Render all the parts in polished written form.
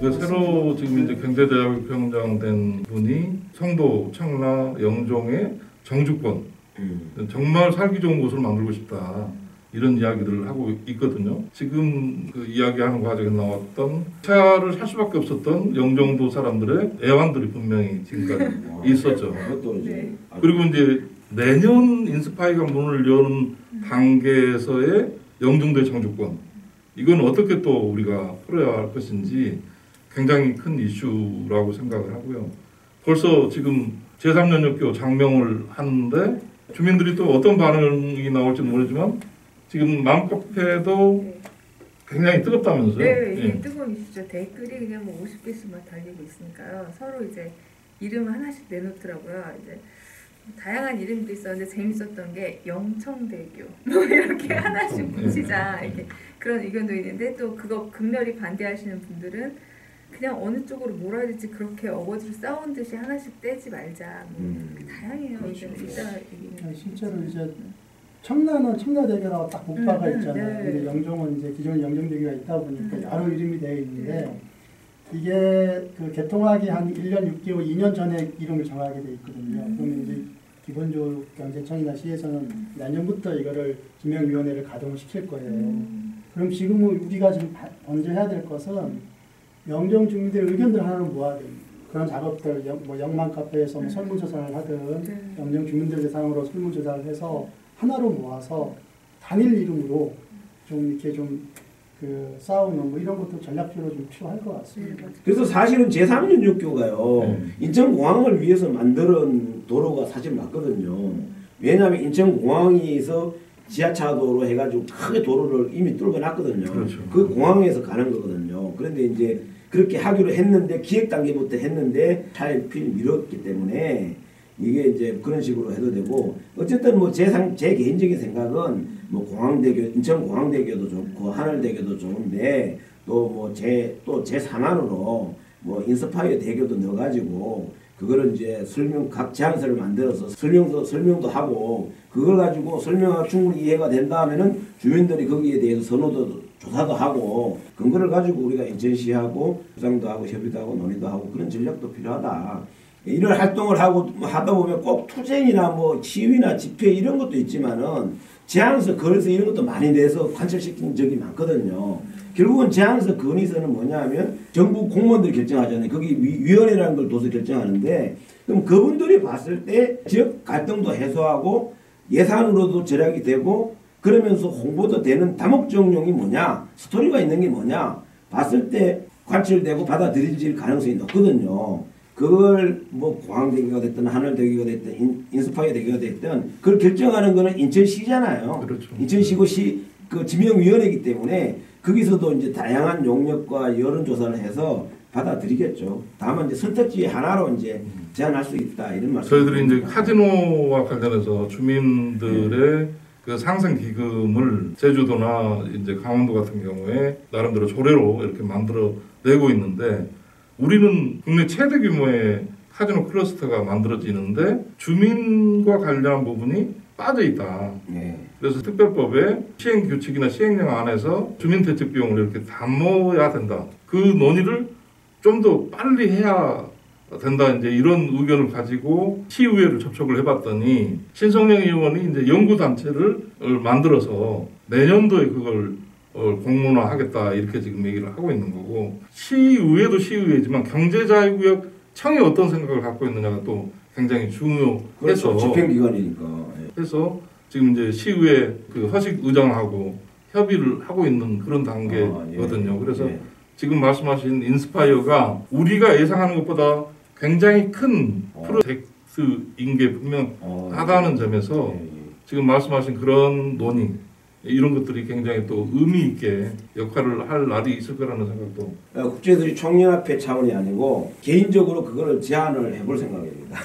그 새로 지금 이제 경제대학을 평장된 분이 성도, 청라, 영종의 정주권 정말 살기 좋은 곳을 만들고 싶다. 이런 이야기들을 하고 있거든요. 지금 그 이야기하는 과정에 나왔던 차를 살 수밖에 없었던 영종도 사람들의 애환들이 분명히 지금까지 있었죠. 네. 그리고 이제 내년 인스파이어가 문을 여는 단계에서의 영종도의 창조권, 이건 어떻게 또 우리가 풀어야 할 것인지 굉장히 큰 이슈라고 생각을 하고요. 벌써 지금 제3연역교 장명을 하는데 주민들이 또 어떤 반응이 나올지 모르지만 지금 맘카페도 굉장히 뜨겁다면서요? 네, 이게 뜨거운 이슈죠. 댓글이 그냥 뭐 50개씩 막 달리고 있으니까요. 서로 이제 이름을 하나씩 내놓더라고요. 이제 다양한 이름도 있었는데 재밌었던 게 영청대교 뭐 이렇게 하나씩 붙이자 이렇게 그런 의견도 있는데 또 그거 극렬히 반대하시는 분들은 그냥 어느 쪽으로 몰아야 될지 그렇게 어거지로 싸운 듯이 하나씩 떼지 말자 뭐 다양해요. 그렇죠. 이따 얘기는 실제로 이제 청라는 청라대교라고 딱 목파가 있잖아요. 네. 근데 영종은 이제 기존에 영종대교가 있다 보니까 여러 이름이 되어 있는데 이게 그 개통하기 한 1년 6개월, 2년 전에 이름을 정하게 돼 있거든요. 그러면 이제 기본적으로 경제청이나 시에서는 내년부터 이거를 지명위원회를 가동을 시킬 거예요. 그럼 지금은 우리가 지금 먼저 해야 될 것은 영종 주민들의 의견들 하나를 모아야 됩니다. 그런 작업들, 뭐 영만 카페에서 뭐 설문조사를 하든 영종 주민들 대상으로 설문조사를 해서 하나로 모아서 단일 이름으로 좀 이렇게 좀 그 싸우는 뭐 이런 것도 전략적으로 좀 필요할 것 같습니다. 그래서 사실은 제3연역교가요. 인천공항을 위해서 만든 도로가 사실 맞거든요. 왜냐하면 인천공항에서 지하차도로 해가지고 크게 도로를 이미 뚫어놨거든요. 그렇죠. 그 공항에서 가는 거거든요. 그런데 이제 그렇게 하기로 했는데 기획 단계부터 했는데 차일피일 미뤘기 때문에 이게 이제 그런 식으로 해도 되고 어쨌든 뭐 제 개인적인 생각은 뭐 공항대교 인천공항대교도 좋고 하늘대교도 좋은데 또 뭐 또 제3안으로 뭐 인스파이어 대교도 넣어가지고 그거를 이제 각 제안서를 만들어서 설명도 하고 그걸 가지고 설명하고 충분히 이해가 된다면은 주민들이 거기에 대해서 선호도 조사도 하고 근거를 가지고 우리가 인천시하고 구상도 하고 협의도 하고 논의도 하고 그런 전략도 필요하다. 이런 활동을 하다 보면 꼭 투쟁이나 뭐 시위나 집회 이런 것도 있지만은 제안서 건의서 이런 것도 많이 내서 관철시킨 적이 많거든요. 결국은 제안서 건의서는 뭐냐 하면 정부 공무원들이 결정하잖아요. 거기 위원회라는 걸 둬서 결정하는데 그럼 그분들이 봤을 때 지역 갈등도 해소하고 예산으로도 절약이 되고 그러면서 홍보도 되는 다목적용이 뭐냐 스토리가 있는 게 뭐냐 봤을 때 관철되고 받아들일 가능성이 높거든요. 그걸 뭐 공항대교가 됐든 하늘대교가 됐든 인스파이어 대교가 됐든 그걸 결정하는 거는 인천시잖아요. 그렇죠. 인천시고 그 지명위원회이기 때문에 거기서도 이제 다양한 용역과 여론조사를 해서 받아들이겠죠. 다만 이제 선택지 하나로 이제 제한할 수 있다 이런 말씀. 저희들이 이제 카지노와 관련해서 주민들의 그 상생 기금을 제주도나 이제 강원도 같은 경우에 나름대로 조례로 이렇게 만들어 내고 있는데 우리는 국내 최대 규모의 카지노 클러스터가 만들어지는데 주민과 관련한 부분이 빠져 있다. 그래서 특별법의 시행 규칙이나 시행령 안에서 주민 대책 비용을 이렇게 담아야 된다. 그 논의를 좀 더 빨리 해야 된다. 이제 이런 의견을 가지고 시의회를 접촉을 해봤더니 신성영 의원이 이제 연구 단체를 만들어서 내년도에 그걸 공론화하겠다 이렇게 지금 얘기를 하고 있는 거고 시의회도 시의회지만 경제자유구역 청이 어떤 생각을 갖고 있느냐가 또 굉장히 중요해서 그렇죠. 집행기관이니까. 그래서 지금 이제 시의회 그 허식 의장하고 협의를 하고 있는 그런 단계거든요. 그래서 지금 말씀하신 인스파이어가 우리가 예상하는 것보다 굉장히 큰 프로젝트인 게 분명하다는 점에서 지금 말씀하신 그런 논의 이런 것들이 굉장히 또 의미 있게 역할을 할 날이 있을 거라는 생각도. 국제들이 총연합회 차원이 아니고 개인적으로 그거를 제안을 해볼 생각입니다.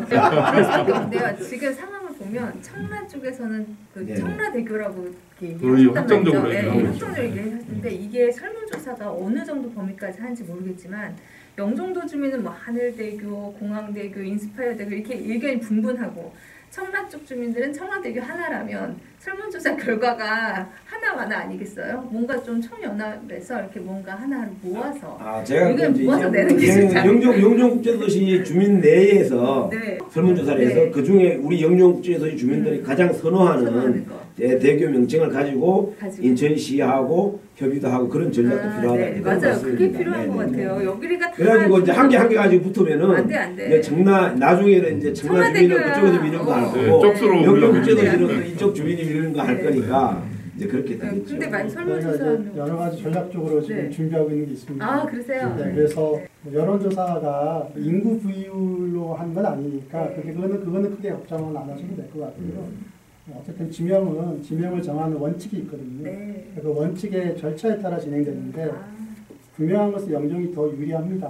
내가 지금 상황을 보면 청라 쪽에서는 그 청라대교라고 거의 확정적으로 확정적으로 얘기했는데 이게 설문조사가 어느 정도 범위까지 하는지 모르겠지만 영종도 주민은 뭐 하늘대교, 공항대교, 인스파이어 대교 이렇게 의견이 분분하고 청라 쪽 주민들은 청라대교 하나라면 설문조사 결과가 하나마나 아니겠어요? 뭔가 좀 총연합에서 이렇게 뭔가 하나를 모아서 제가 의견 이제 모아서 내는 게 좋지 않을까? 영종국제도시 주민 내에서 네. 설문조사를 해서 네. 그 중에 우리 영종국제도시 주민들이 가장 선호하는 거. 대교 명칭을 가지고 가지고. 인천시하고 협의도 하고 그런 전략도 필요하다. 네, 이렇게 맞아요. 말씀드립니다. 그게 필요한 것 네, 네, 같아요. 네. 여기가 다 그래가지고 이제 한 개 가지고 붙으면은 안 돼, 안 돼. 이제 나중에는 이제 청라 주민은 청와대교야. 그쪽에서 미는 거 할 어. 거고 쪽수로 영종국제도시는 올라가면 또 이쪽 주민이 미는 거 할 네. 거니까 이제 그렇게 되겠죠. 근데 많이 저희가 이제 설문조사는 여러 가지 전략적으로 지금 네. 준비하고 있는 게 있습니다. 아, 그러세요? 네, 그래서 여론조사가 인구 부유로 한 건 아니니까 네. 그거는 크게 걱정은 안 하셔도 될 것 같고요. 어쨌든 지명을 정하는 원칙이 있거든요. 네. 그 원칙의 절차에 따라 진행되는데 아, 분명한 것은 영종이 더 유리합니다.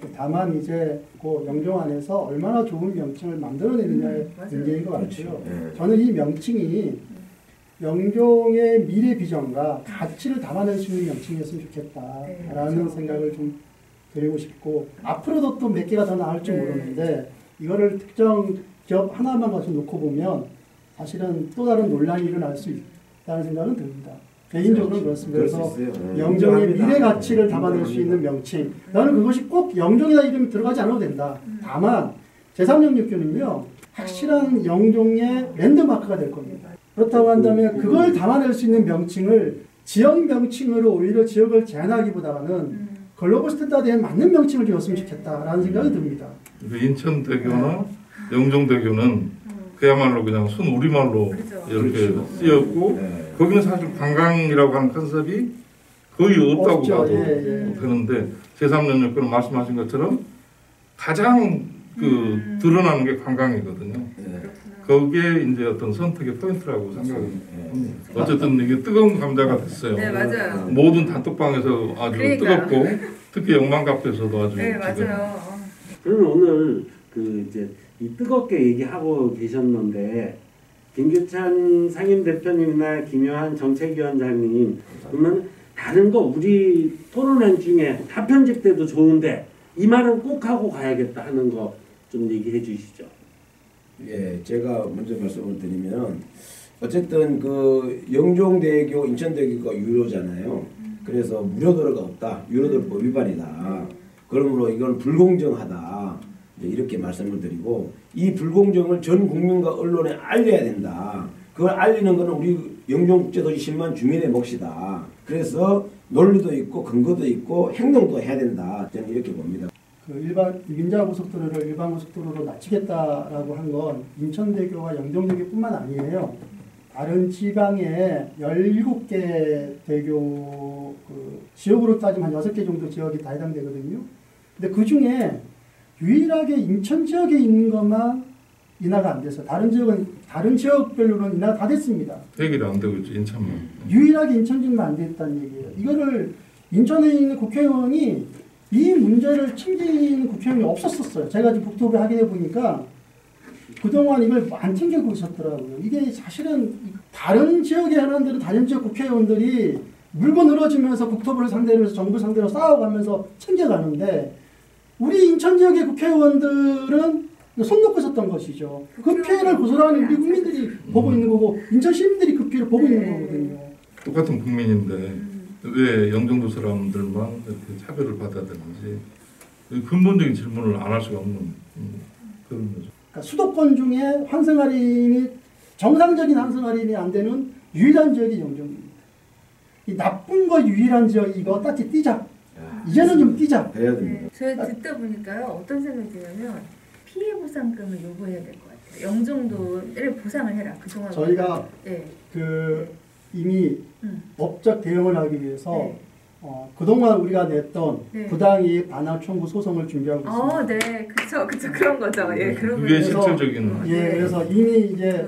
네. 다만 이제 그 영종 안에서 얼마나 좋은 명칭을 만들어내느냐의 맞아요. 문제인 것 그렇죠. 같고요. 네. 저는 이 명칭이 영종의 미래 비전과 가치를 담아낼 수 있는 명칭이었으면 좋겠다라는 그렇죠. 생각을 좀 드리고 싶고 앞으로도 또 몇 개가 더 나올지 네. 모르는데 이거를 특정 기업 하나만 가지고 놓고 보면 사실은 또 다른 논란이 일어날 수 있다는 생각은 듭니다. 개인적으로 그렇습니다. 그럴 수 그래서 있어요. 영종의 인정합니다. 미래 가치를 담아낼 수 있는 명칭. 나는 그것이 꼭 영종이다 이름이 들어가지 않아도 된다. 다만 제3영육교는요 확실한 영종의 랜드마크가 될 겁니다. 그렇다고 한다면 그걸 담아낼 수 있는 명칭을 지역 명칭으로 오히려 지역을 제한하기보다는 글로벌 스탠다드에 맞는 명칭을 지었으면 좋겠다라는 생각이 듭니다. 그 인천대교나 영종대교는 그야말로 그냥 순 우리말로 그렇죠. 이렇게 그렇죠. 쓰였고 네. 거기는 사실 관광이라고 하는 컨셉이 거의 없다고 없죠. 봐도 예. 되는데 제3영역교는 말씀하신 것처럼 가장 드러나는 게 관광이거든요. 네. 거기에 이제 어떤 선택의 포인트라고 생각을 네. 합니다. 어쨌든 이게 뜨거운 감자가 됐어요. 네, 맞아요. 모든 단톡방에서 아주 그러니까요. 뜨겁고 특히 영만카페에서도 아주 네, 지금 맞아요. 그러면 오늘 그 이제 이 뜨겁게 얘기하고 계셨는데 김규찬 상임 대표님이나 김효한 정책위원장님 그러면 다른 거 우리 토론회 중에 다 편집돼도 좋은데 이 말은 꼭 하고 가야겠다 하는 거 좀 얘기해 주시죠. 예, 제가 먼저 말씀을 드리면 어쨌든 그 영종대교, 인천대교가 유료잖아요. 그래서 무료도로가 없다. 유료도로법 위반이다. 그러므로 이건 불공정하다. 이렇게 말씀을 드리고 이 불공정을 전 국민과 언론에 알려야 된다. 그걸 알리는 것은 우리 영종국제도시 10만 주민의 몫이다. 그래서 논리도 있고 근거도 있고 행동도 해야 된다. 저는 이렇게 봅니다. 그 일반 민자고속도로를 일반고속도로로 낮추겠다라고 한 건 인천대교와 영종대교뿐만 아니에요. 다른 지방에 17개 대교 그 지역으로 따지면 한 6개 정도 지역이 다 해당되거든요. 근데 그 중에 유일하게 인천 지역에 있는 것만 인하가 안 돼서 다른 지역별로는 인하가 다 됐습니다. 해결이 안 되고 있죠. 인천만. 유일하게 인천 지역만 안 됐다는 얘기예요. 이거를 인천에 있는 국회의원이 이 문제를 챙기는 국회의원이 없었었어요. 제가 지금 국토부에 하게 돼 보니까 그동안 이걸 안 챙기고 있었더라고요. 이게 사실은 다른 지역의 현안들은 다른 지역 국회의원들이 물고 늘어지면서 국토부를 상대로 해서 정부 상대로 싸워가면서 챙겨가는데 우리 인천 지역의 국회의원들은 손 놓고 있었던 것이죠. 그 피해를 고소하는 우리 국민들이 보고 있는 거고 인천 시민들이 그 피해를 보고 있는 거거든요. 똑같은 국민인데 왜 영종도 사람들만 이렇게 차별을 받아야 되는지 근본적인 질문을 안 할 수가 없는 그런 거죠. 그러니까 수도권 중에 환승 할인이 정상적인 환승 할인이 안 되는 유일한 지역이 영종입니다. 이 나쁜 거 유일한 지역 이거 딱히 띄자. 이제는 좀 띄자. 해야 됩니다. 네, 제가 듣다 보니까요 어떤 생각이 드냐면 피해 보상금을 요구해야 될 것 같아요. 영종도를 보상을 해라 그동안. 저희가 네. 그 이미 법적 대응을 하기 위해서 네. 그동안 우리가 냈던 네. 부당이익 반환 청구 소송을 준비하고 있습니다. 네, 그렇죠, 그런 거죠. 예, 그런 그게 거죠. 실질적인 예, 그래서 이미 이제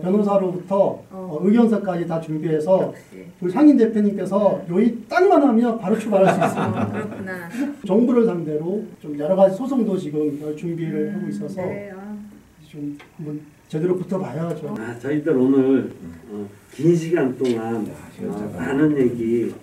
변호사로부터 의견서까지 다 준비해서 역시. 우리 상임 대표님께서 요이 딱만 하면 바로 출발할 수 있습니다. 그렇구나. 정부를 상대로 좀 여러 가지 소송도 지금 준비를 하고 있어서 네, 좀 한번 제대로 붙어봐야죠. 저희들 오늘 긴 시간 동안 많은 얘기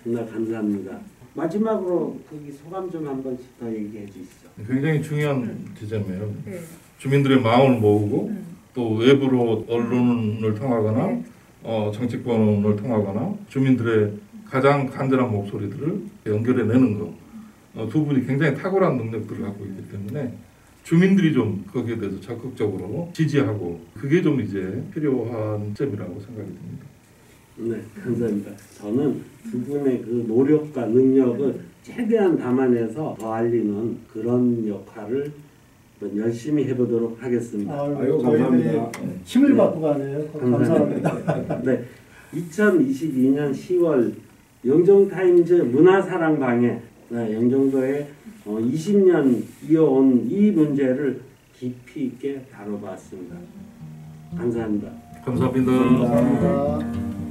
정말 감사합니다. 마지막으로 거기 소감 좀 한 번씩 더 얘기해 주시죠. 굉장히 중요한 지점이에요. 네. 주민들의 마음을 모으고 또 외부로 언론을 통하거나 네. 정치권을 통하거나 주민들의 가장 간절한 목소리들을 연결해내는 것. 두 분이 굉장히 탁월한 능력들을 갖고 있기 때문에 주민들이 좀 거기에 대해서 적극적으로 지지하고 그게 좀 이제 필요한 점이라고 생각이 듭니다. 네, 감사합니다. 저는 두 분의 그 노력과 능력을 최대한 담아내서 더 알리는 그런 역할을 열심히 해보도록 하겠습니다. 아유, 저희들이 감사합니다. 힘을 네. 받고 가네요. 감사합니다. 네, 2022년 10월 영종타임즈 문화사랑방에 영종도에 20년 이어온 이 문제를 깊이 있게 다뤄봤습니다. 감사합니다. 감사합니다. 감사합니다.